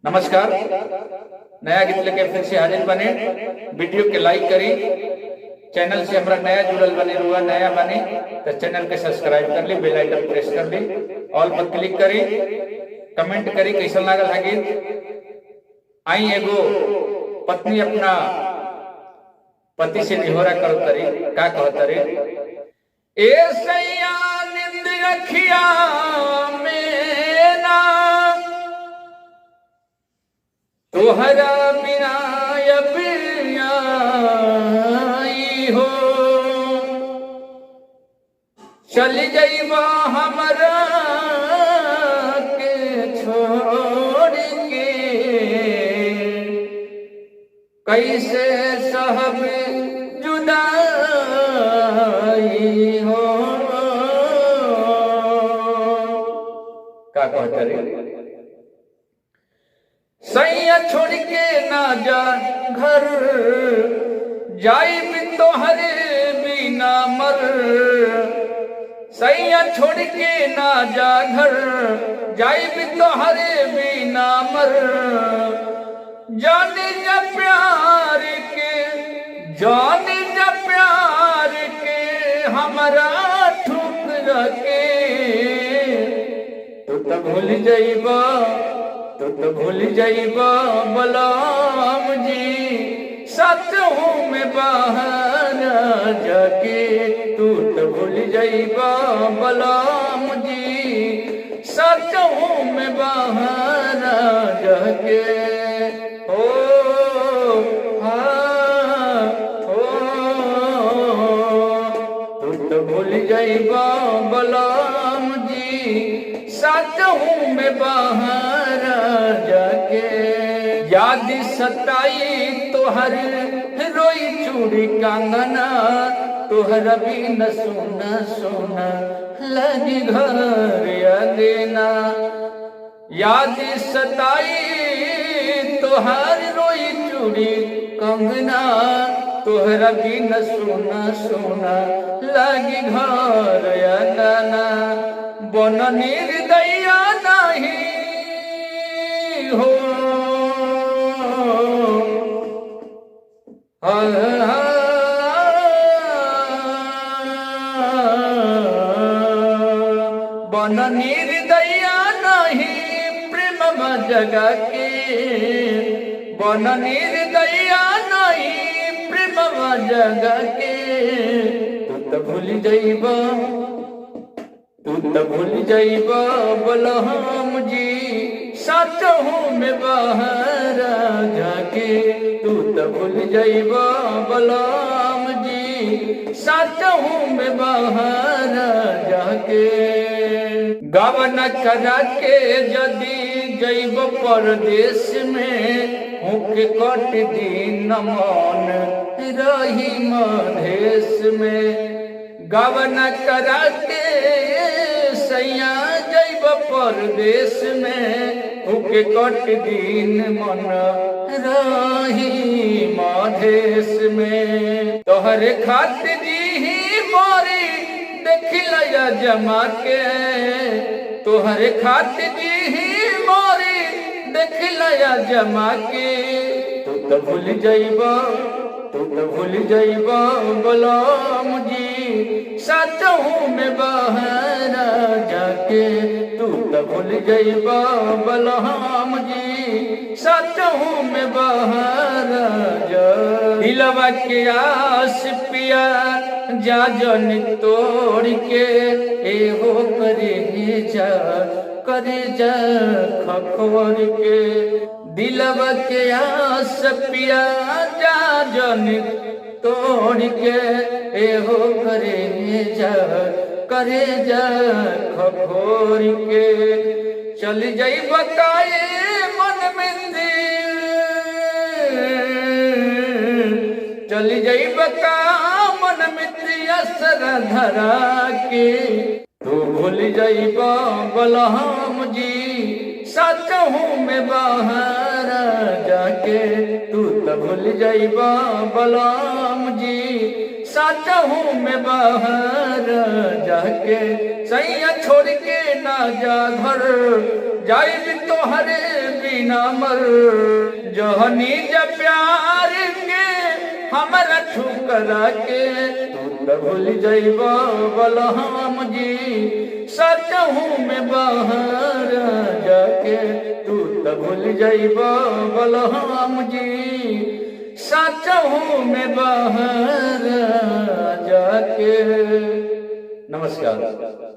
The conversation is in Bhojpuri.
नमस्कार। नया गीत लेके फिर से हाजिर बने। वीडियो के लाइक करी, चैनल से हमारा नया जुड़ल बने रुआ नया बने तो चैनल के सब्सक्राइब कर ली, बेल आइकन प्रेस कर ली, ऑल पर क्लिक करी, कमेंट करी कैसा लागल है गीत। आई एगो पत्नी अपना पति से निहोरा करो तरी का कहो तरी, ए सैया निंद रखिया मेरा तोहरा बिना आई हो, चल जइबा हमरा के छोड़ के, कैसे सहब जुदाई हो। का कहते रे, सैया छोड़ के ना जा घर, जाई भी तोहरे बिना मर। सैया छोड़ के ना जा घर, जाई भी तोहरे बिना मर। जाने जा प्यार के, जाने जा प्यार के हमारा ठुकरा के, तो तब भूल जाइबा, तो भूल जाइबा बलराम जी, सच हूँ मैं बाहर जाके। तू तो भूल जाइबा बलराम जी, सच हूँ मैं बाहर जाके। ओ हाँ ओ, तू तो भूल जाइबा बलराम जी, सच हूँ मैं बाहर जाके। याद सताई तोहर रोई चूड़ी कंगना, तोहरा भी न सोना सोना लगी घर अगेना। याद सताई तोहर रोई चूड़ी कंगना, तोहरा भी न सोना सोना लगी घर अगेना। बन निर्दया नहीं हो, बन निर्दया नहीं प्रेम जगा के, बन निर्दया नहीं प्रेम जगा के। तू तो भूल जाइबा, तू तो भूल जाइबा बलराम जी, सच हूँ मैं बाहर जाके। तू तो भूल जाइबा बलराम जी, सच हूँ मैं बाहर जाके। गवन करा के यदि जइब परदेश में, हुक कट दिन मन रही मधेश में। गवन करा के सैया जइब परदेश में, हुके कट दिन मन रही मधेश में। तोहरे खातिर जी मोरी देखिला जमा के, तोहरे खातिर जी मोरी देखिला जमा के। तू तो भूल जाइबा, तू तो भूल जाइबा बलराम जी, सच हूँ मैं बाहर जाके। तू तो भूल जाइबा बलराम जी, सच हूँ मैं बाहर जा। दिलवा के आस पिया जा जन तोड़ के, एहो करे जा खखोर के। दिलवा के आस पिया जा जन तोड़ के, एहो करे जा खखोर के। चल जाई बताए मन मंदिर, चल जाई बता मन मित्र असर धरा के। तू भूल जाइबा बलराम जी, सच हूँ मैं बाहर जाके। तू तो भूल जाइबा बलराम जी, सच हूँ मैं बाहर जाके। सैया छोड़ के ना जा घर, जाई भी तो हरे बिना मर जोहनी जब प्यार के हमरा ठुकरा के तू तो भूल जाइबो बलराम जी सच हूँ मैं बाहर जाके तू तो भूल जाइबो बलराम जी सच हूँ मैं बाहर जाके। नमस्कार।